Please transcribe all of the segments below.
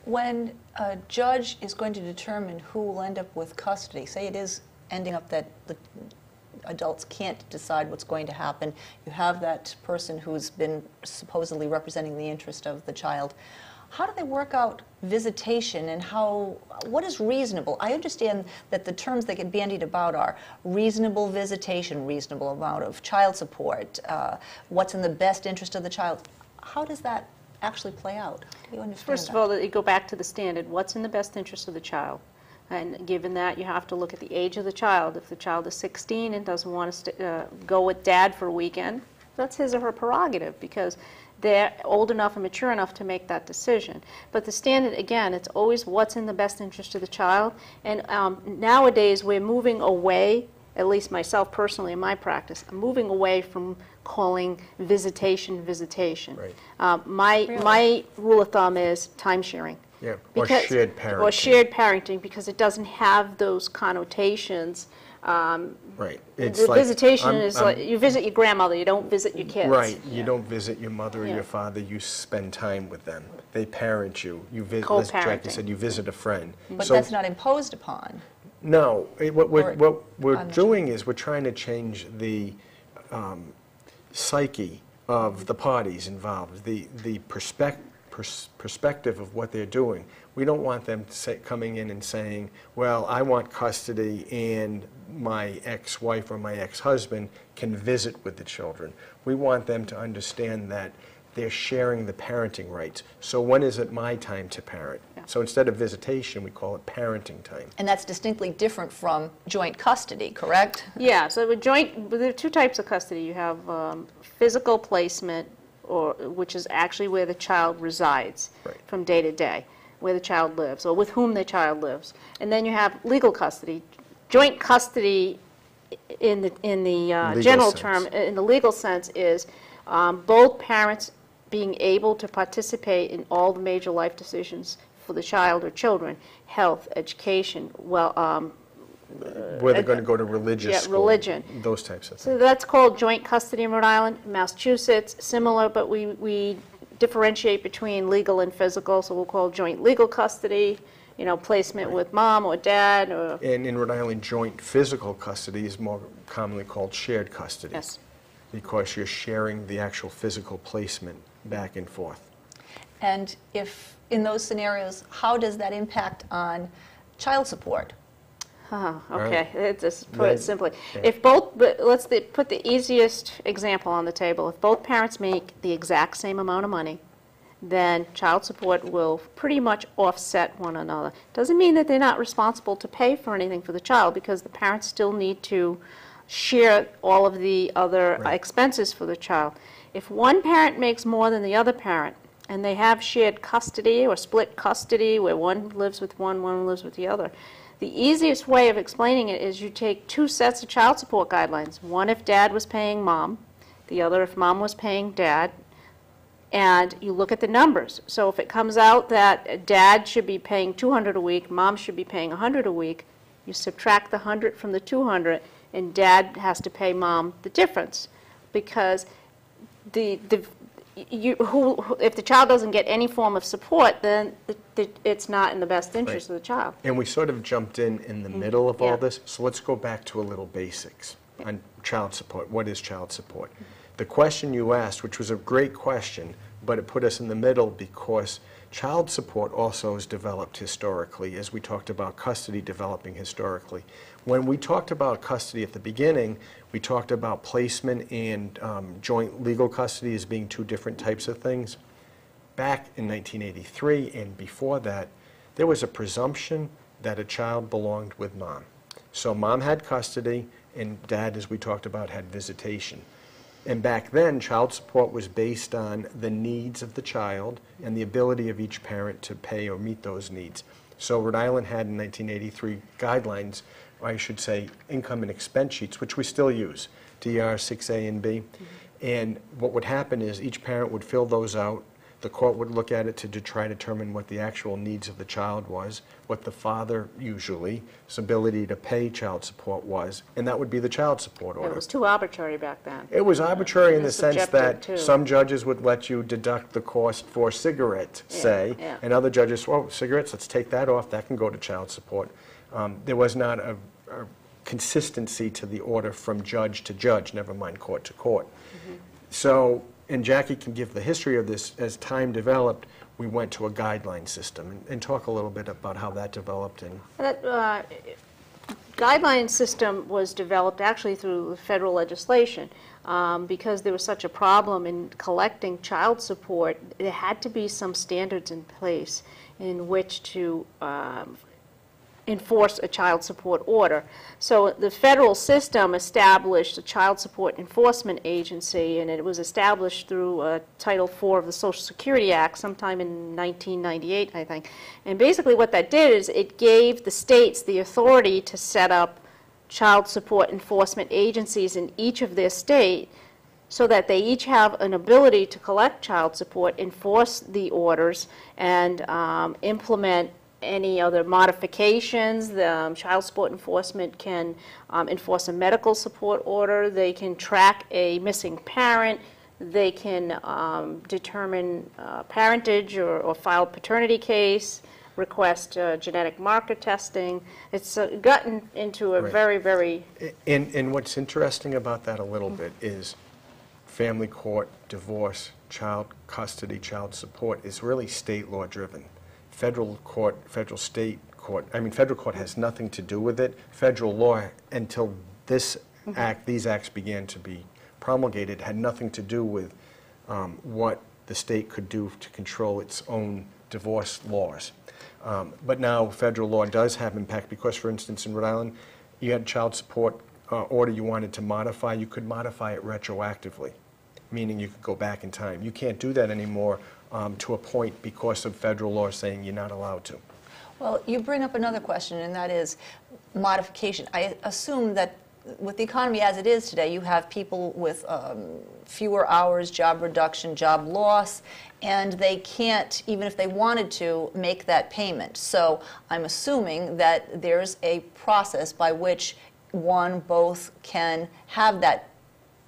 When a judge is going to determine who will end up with custody, say it is ending up that the adults can't decide what's going to happen, you have that person who's been supposedly representing the interest of the child, how do they work out visitation and what is reasonable? I understand that the terms that get bandied about are reasonable visitation, reasonable amount of child support, what's in the best interest of the child. How does that actually play out? Do you understand First of all, you go back to the standard, what's in the best interest of the child? And given that, you have to look at the age of the child. If the child is 16 and doesn't want to go with dad for a weekend, that's his or her prerogative, because they're old enough and mature enough to make that decision. But the standard, again, it's always what's in the best interest of the child. And nowadays, we're moving away, at least myself personally in my practice, I'm moving away from calling visitation. Right. My rule of thumb is time sharing. Yeah, or shared parenting. Or shared parenting, because it doesn't have those connotations. Right. It's the like, visitation is like you visit your grandmother, you don't visit your kids. Right. You don't visit your mother or your father, you spend time with them. They parent you. You visit, as Jackie said, you visit a friend. But that's not imposed upon. No. What we're doing is we're trying to change the psyche of the parties involved, the perspective of what they're doing. We don't want them coming in and saying, well, I want custody and my ex-wife or my ex-husband can visit with the children. We want them to understand that they're sharing the parenting rights. So when is it my time to parent? Yeah. So instead of visitation, we call it parenting time. And that's distinctly different from joint custody, correct? Yeah, so there are two types of custody. You have physical placement, which is actually where the child resides from day to day, where the child lives, or with whom the child lives. And then you have legal custody. Joint custody in the general term, in the legal sense, is both parents being able to participate in all the major life decisions for the child or children, health, education, where they're going to go to religious school, religion, those types of things. So that's called joint custody in Rhode Island. Massachusetts, similar, but we differentiate between legal and physical, so we'll call joint legal custody, placement with mom or dad. And in Rhode Island, joint physical custody is more commonly called shared custody. Yes. Because you're sharing the actual physical placement back and forth. And if, in those scenarios, how does that impact on child support? Okay, just put it simply. If both, let's put the easiest example on the table. If both parents make the exact same amount of money, then child support will pretty much offset one another. Doesn't mean that they're not responsible to pay for anything for the child, because the parents still need to share all of the other expenses for the child. If one parent makes more than the other parent, and they have shared custody or split custody where one lives with one lives with the other, the easiest way of explaining it is you take two sets of child support guidelines. One if dad was paying mom, the other if mom was paying dad, and you look at the numbers. So if it comes out that dad should be paying $200 a week, mom should be paying $100 a week, you subtract the 100 from the 200, and dad has to pay mom the difference, because if the child doesn't get any form of support, then it's not in the best interest of the child. And we sort of jumped in the middle of all this, so let's go back to a little basics on child support. What is child support? The question you asked, which was a great question, but it put us in the middle because child support also is developed historically, as we talked about custody developing historically. When we talked about custody at the beginning, we talked about placement and joint legal custody as being two different types of things. Back in 1983 and before that, there was a presumption that a child belonged with mom. So mom had custody and dad, as we talked about, had visitation. And back then, child support was based on the needs of the child and the ability of each parent to pay or meet those needs. So Rhode Island had in 1983 guidelines, or I should say income and expense sheets, which we still use, DR 6A and B. And what would happen is each parent would fill those out. The court would look at it to try to determine what the actual needs of the child was, what the father usually, his ability to pay child support was, and that would be the child support order. It was too arbitrary back then. It was arbitrary in the sense subjective, that too. some judges would let you deduct the cost for cigarettes, say, yeah. and other judges, well, cigarettes, let's take that off, that can go to child support. There was not a consistency to the order from judge to judge, never mind court to court. So, and Jackie can give the history of this. As time developed, we went to a guideline system, and talk a little bit about how that developed. And That guideline system was developed actually through federal legislation. Because there was such a problem in collecting child support, there had to be some standards in place in which to enforce a child support order. So the federal system established a child support enforcement agency, and it was established through Title IV of the Social Security Act sometime in 1998, I think. And basically what that did is it gave the states the authority to set up child support enforcement agencies in each of their state, so that they each have an ability to collect child support, enforce the orders, and implement any other modifications. The child support enforcement can enforce a medical support order. They can track a missing parent. They can determine parentage or file paternity case, request genetic marker testing. It's gotten into a Right. very, very... And what's interesting about that a little bit is family court, divorce, child custody, child support is really state law driven. Federal court, federal state court, I mean, federal court has nothing to do with it. Federal law, until this act, these acts began to be promulgated, had nothing to do with what the state could do to control its own divorce laws. But now federal law does have impact because, for instance, in Rhode Island, you had child support order you wanted to modify, you could modify it retroactively, meaning you could go back in time. You can't do that anymore to a point because of federal law saying you're not allowed to. Well, you bring up another question, and that is modification. I assume that with the economy as it is today, you have people with fewer hours, job reduction, job loss, and they can't, even if they wanted to, make that payment. So I'm assuming that there's a process by which one, both can have that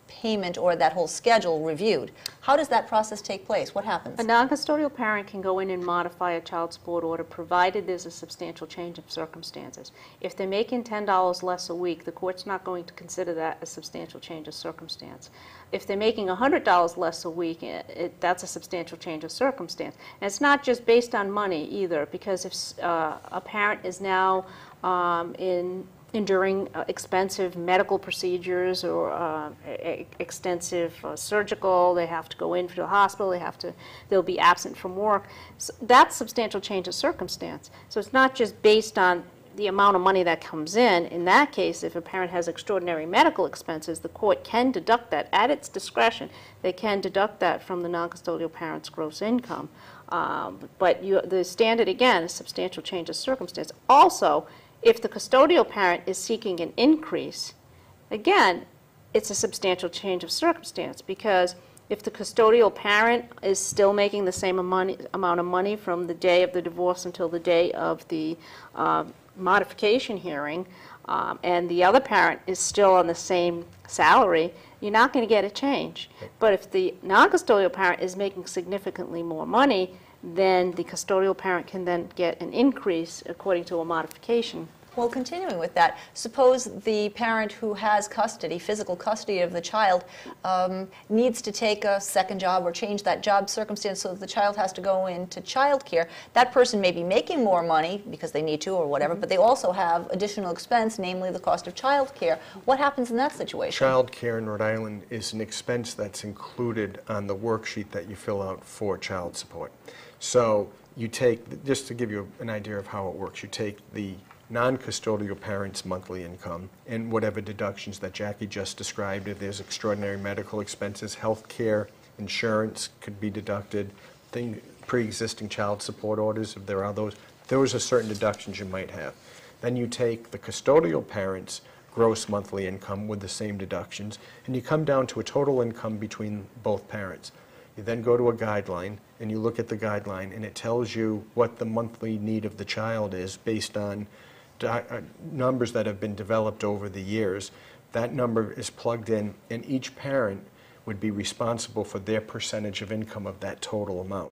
payment or that whole schedule reviewed. How does that process take place? What happens? A non-custodial parent can go in and modify a child support order provided there's a substantial change of circumstances. If they're making $10 less a week, the court's not going to consider that a substantial change of circumstance. If they're making $100 less a week, that's a substantial change of circumstance. And it's not just based on money either, because if a parent is now enduring expensive medical procedures or extensive surgical, they have to go into the hospital, they'll be absent from work. So that's substantial change of circumstance. So it's not just based on the amount of money that comes in. In that case, if a parent has extraordinary medical expenses, the court can deduct that at its discretion. They can deduct that from the non-custodial parent's gross income. But the standard, again, is substantial change of circumstance. Also, if the custodial parent is seeking an increase, again, it's a substantial change of circumstance, because if the custodial parent is still making the same amount of money from the day of the divorce until the day of the modification hearing, and the other parent is still on the same salary, you're not going to get a change. But if the non-custodial parent is making significantly more money, then the custodial parent can then get an increase according to a modification. Well, continuing with that, suppose the parent who has custody, physical custody of the child, needs to take a second job or change that job circumstance so that the child has to go into child care. That person may be making more money because they need to or whatever, but they also have additional expense, namely the cost of child care. What happens in that situation? Child care in Rhode Island is an expense that's included on the worksheet that you fill out for child support. So you take, just to give you an idea of how it works, you take the non-custodial parent's monthly income and whatever deductions that Jackie just described. If there's extraordinary medical expenses, health care, insurance could be deducted, pre-existing child support orders, if there are those are certain deductions you might have. Then you take the custodial parent's gross monthly income with the same deductions, and you come down to a total income between both parents. You then go to a guideline, and you look at the guideline, and it tells you what the monthly need of the child is based on numbers that have been developed over the years. That number is plugged in, and each parent would be responsible for their percentage of income of that total amount.